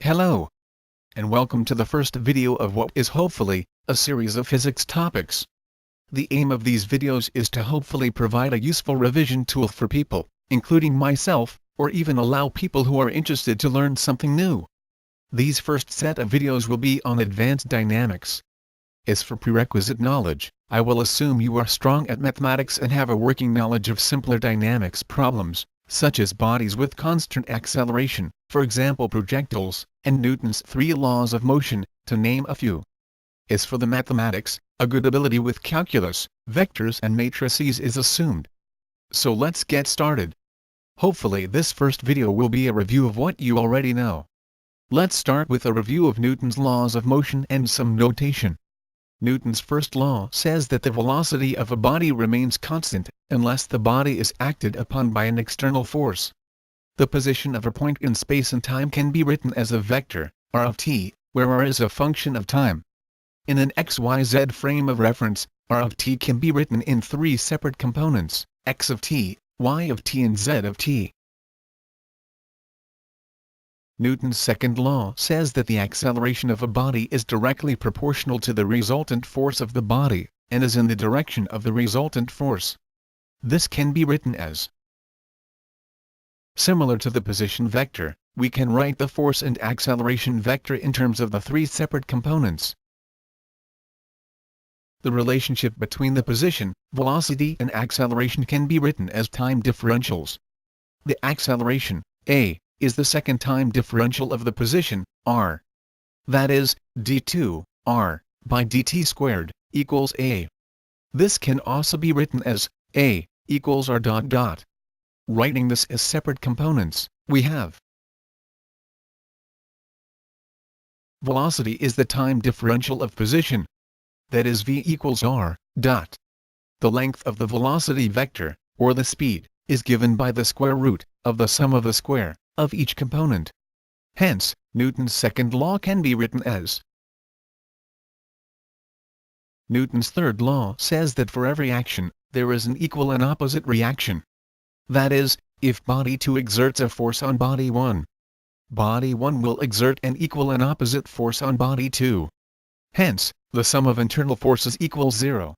Hello, and welcome to the first video of what is hopefully a series of physics topics. The aim of these videos is to hopefully provide a useful revision tool for people, including myself, or even allow people who are interested to learn something new. These first set of videos will be on advanced dynamics. As for prerequisite knowledge, I will assume you are strong at mathematics and have a working knowledge of simpler dynamics problems, such as bodies with constant acceleration, for example projectiles, and Newton's 3 laws of motion, to name a few. As for the mathematics, a good ability with calculus, vectors and matrices is assumed. So let's get started. Hopefully this first video will be a review of what you already know. Let's start with a review of Newton's laws of motion and some notation. Newton's first law says that the velocity of a body remains constant, unless the body is acted upon by an external force. The position of a point in space and time can be written as a vector, r of t, where r is a function of time. In an xyz frame of reference, r of t can be written in 3 separate components, x of t, y of t and z of t. Newton's second law says that the acceleration of a body is directly proportional to the resultant force of the body, and is in the direction of the resultant force. This can be written as: similar to the position vector, we can write the force and acceleration vector in terms of the 3 separate components. The relationship between the position, velocity and acceleration can be written as time differentials. The acceleration, a, is the second time differential of the position, r. That is, d2, r, by dt squared, equals a. This can also be written as a equals r dot dot. Writing this as separate components, we have: velocity is the time differential of position. That is v equals r dot. The length of the velocity vector, or the speed, is given by the square root of the sum of the square of each component. Hence, Newton's second law can be written as: Newton's third law says that for every action, there is an equal and opposite reaction. That is, if body 2 exerts a force on body 1, body 1 will exert an equal and opposite force on body 2. Hence, the sum of internal forces equals 0.